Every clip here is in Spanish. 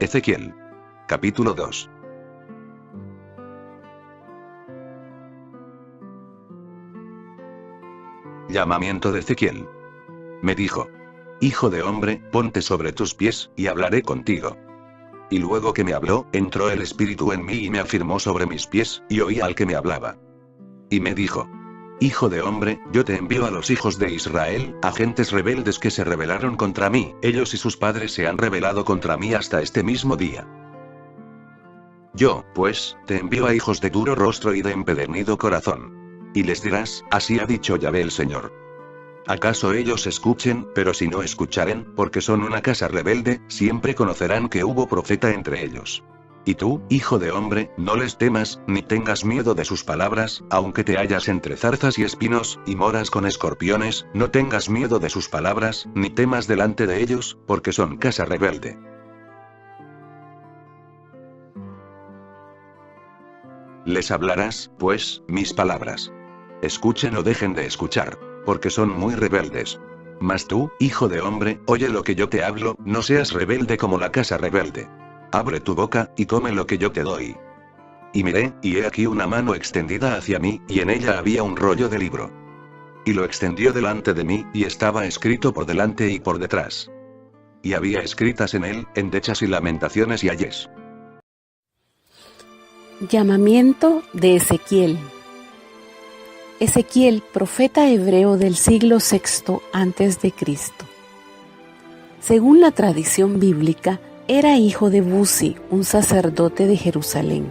Ezequiel. Capítulo 2. Llamamiento de Ezequiel. Me dijo: Hijo de hombre, ponte sobre tus pies, y hablaré contigo. Y luego que me habló, entró el Espíritu en mí y me afirmó sobre mis pies, y oí al que me hablaba. Y me dijo: Hijo de hombre, yo te envío a los hijos de Israel, a gentes rebeldes que se rebelaron contra mí, ellos y sus padres se han rebelado contra mí hasta este mismo día. Yo, pues, te envío a hijos de duro rostro y de empedernido corazón. Y les dirás: así ha dicho Yahvé el Señor. ¿Acaso ellos escuchen? Pero si no escucharen, porque son una casa rebelde, siempre conocerán que hubo profeta entre ellos. Y tú, hijo de hombre, no les temas, ni tengas miedo de sus palabras, aunque te hallas entre zarzas y espinos, y moras con escorpiones, no tengas miedo de sus palabras, ni temas delante de ellos, porque son casa rebelde. Les hablarás, pues, mis palabras. Escuchen o dejen de escuchar, porque son muy rebeldes. Mas tú, hijo de hombre, oye lo que yo te hablo, no seas rebelde como la casa rebelde. Abre tu boca, y come lo que yo te doy. Y miré, y he aquí una mano extendida hacia mí, y en ella había un rollo de libro. Y lo extendió delante de mí, y estaba escrito por delante y por detrás. Y había escritas en él, endechas y lamentaciones y ayes. Llamamiento de Ezequiel. Ezequiel, profeta hebreo del siglo VI a.C. Según la tradición bíblica, era hijo de Buzi, un sacerdote de Jerusalén.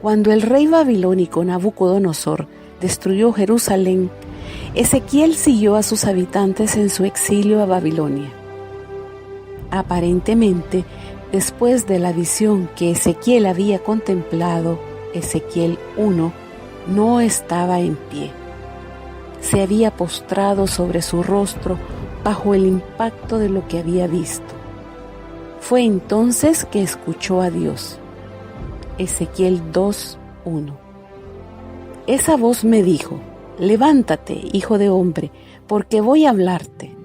Cuando el rey babilónico Nabucodonosor destruyó Jerusalén, Ezequiel siguió a sus habitantes en su exilio a Babilonia. Aparentemente, después de la visión que Ezequiel había contemplado, Ezequiel 1, no estaba en pie. Se había postrado sobre su rostro bajo el impacto de lo que había visto. Fue entonces que escuchó a Dios. Ezequiel 2:1. Esa voz me dijo: levántate, hijo de hombre, porque voy a hablarte.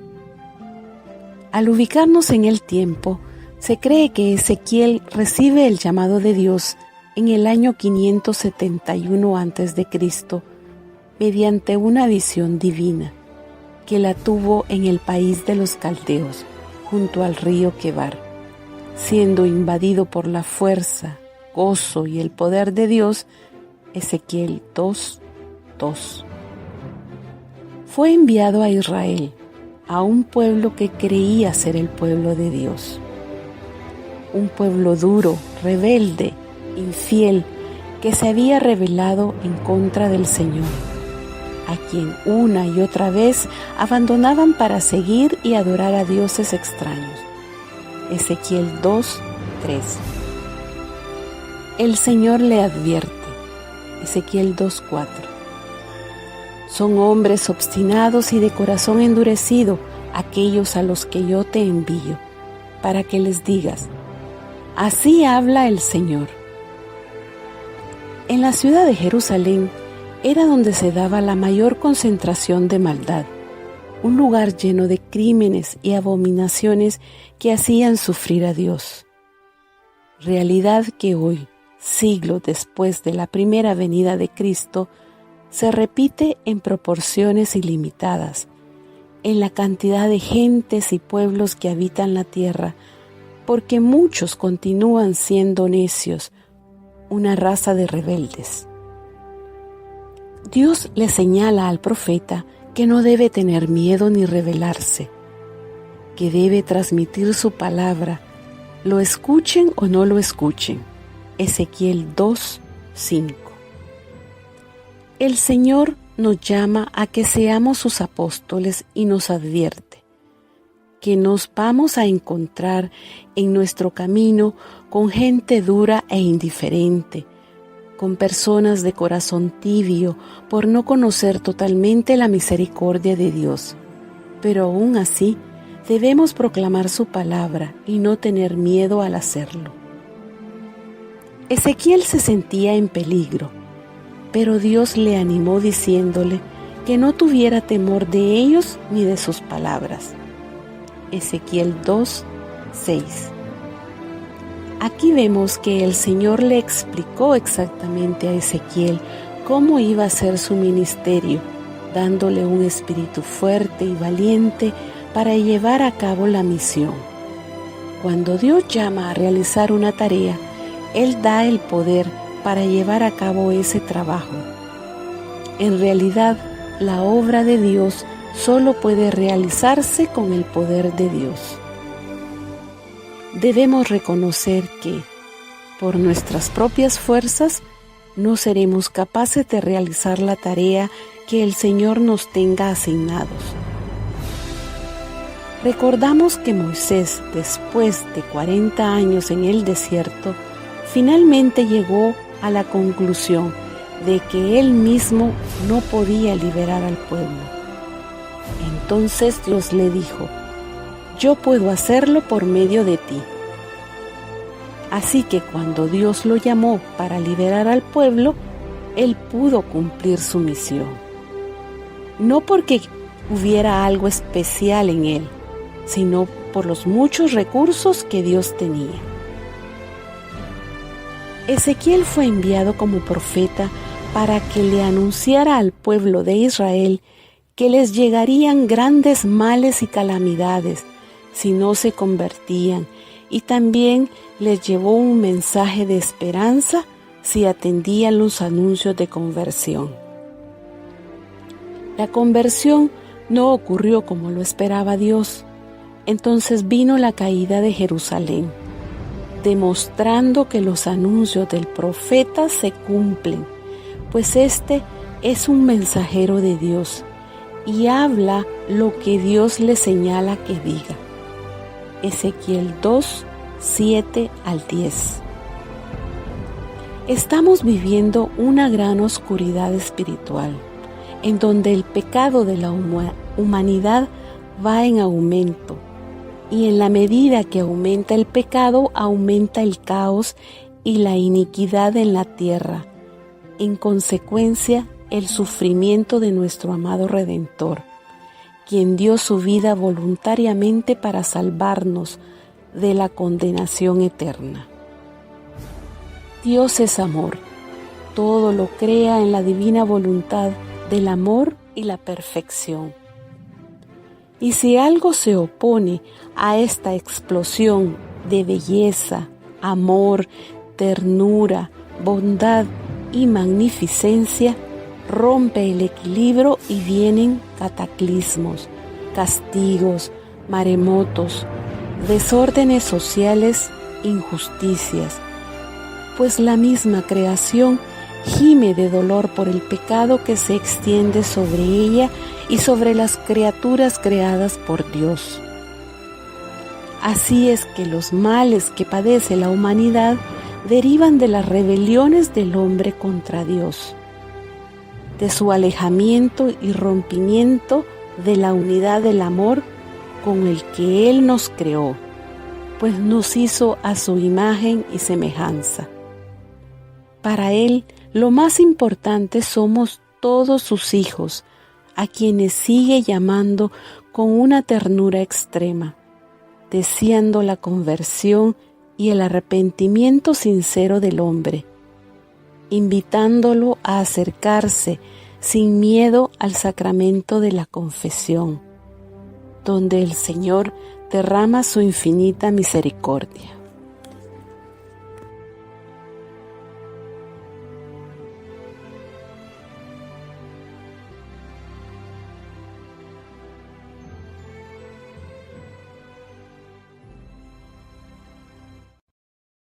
Al ubicarnos en el tiempo, se cree que Ezequiel recibe el llamado de Dios en el año 571 a.C., mediante una visión divina, que la tuvo en el país de los caldeos, junto al río Quebar. Siendo invadido por la fuerza, gozo y el poder de Dios, Ezequiel 2:2. Fue enviado a Israel, a un pueblo que creía ser el pueblo de Dios. Un pueblo duro, rebelde, infiel, que se había rebelado en contra del Señor, a quien una y otra vez abandonaban para seguir y adorar a dioses extraños. Ezequiel 2:3. El Señor le advierte. Ezequiel 2:4. Son hombres obstinados y de corazón endurecido aquellos a los que yo te envío, para que les digas: así habla el Señor. En la ciudad de Jerusalén era donde se daba la mayor concentración de maldad, un lugar lleno de crímenes y abominaciones que hacían sufrir a Dios. Realidad que hoy, siglos después de la primera venida de Cristo, se repite en proporciones ilimitadas, en la cantidad de gentes y pueblos que habitan la tierra, porque muchos continúan siendo necios, una raza de rebeldes. Dios le señala al profeta que no debe tener miedo ni rebelarse, que debe transmitir su palabra, lo escuchen o no lo escuchen. Ezequiel 2:5. El Señor nos llama a que seamos sus apóstoles y nos advierte que nos vamos a encontrar en nuestro camino con gente dura e indiferente, con personas de corazón tibio por no conocer totalmente la misericordia de Dios. Pero aún así, debemos proclamar su palabra y no tener miedo al hacerlo. Ezequiel se sentía en peligro, pero Dios le animó diciéndole que no tuviera temor de ellos ni de sus palabras. Ezequiel 2:6. Aquí vemos que el Señor le explicó exactamente a Ezequiel cómo iba a ser su ministerio, dándole un espíritu fuerte y valiente para llevar a cabo la misión. Cuando Dios llama a realizar una tarea, Él da el poder para llevar a cabo ese trabajo. En realidad, la obra de Dios solo puede realizarse con el poder de Dios. Debemos reconocer que, por nuestras propias fuerzas, no seremos capaces de realizar la tarea que el Señor nos tenga asignados. Recordamos que Moisés, después de 40 años en el desierto, finalmente llegó a la conclusión de que él mismo no podía liberar al pueblo. Entonces Dios le dijo: yo puedo hacerlo por medio de ti. Así que cuando Dios lo llamó para liberar al pueblo, él pudo cumplir su misión. No porque hubiera algo especial en él, sino por los muchos recursos que Dios tenía. Ezequiel fue enviado como profeta para que le anunciara al pueblo de Israel que les llegarían grandes males y calamidades si no se convertían, y también les llevó un mensaje de esperanza si atendían los anuncios de conversión. La conversión no ocurrió como lo esperaba Dios. Entonces vino la caída de Jerusalén, demostrando que los anuncios del profeta se cumplen, pues este es un mensajero de Dios y habla lo que Dios le señala que diga. Ezequiel 2, 7 al 10. Estamos viviendo una gran oscuridad espiritual, en donde el pecado de la humanidad va en aumento. Y en la medida que aumenta el pecado, aumenta el caos y la iniquidad en la tierra. En consecuencia, el sufrimiento de nuestro amado Redentor, quien dio su vida voluntariamente para salvarnos de la condenación eterna. Dios es amor. Todo lo crea en la divina voluntad del amor y la perfección. Y si algo se opone a esta explosión de belleza, amor, ternura, bondad y magnificencia, rompe el equilibrio y vienen cataclismos, castigos, maremotos, desórdenes sociales, injusticias, pues la misma creación gime de dolor por el pecado que se extiende sobre ella y sobre las criaturas creadas por Dios. Así es que los males que padece la humanidad derivan de las rebeliones del hombre contra Dios, de su alejamiento y rompimiento de la unidad del amor con el que Él nos creó, pues nos hizo a su imagen y semejanza. Para Él, lo más importante somos todos sus hijos, a quienes sigue llamando con una ternura extrema, deseando la conversión y el arrepentimiento sincero del hombre, invitándolo a acercarse sin miedo al sacramento de la confesión, donde el Señor derrama su infinita misericordia.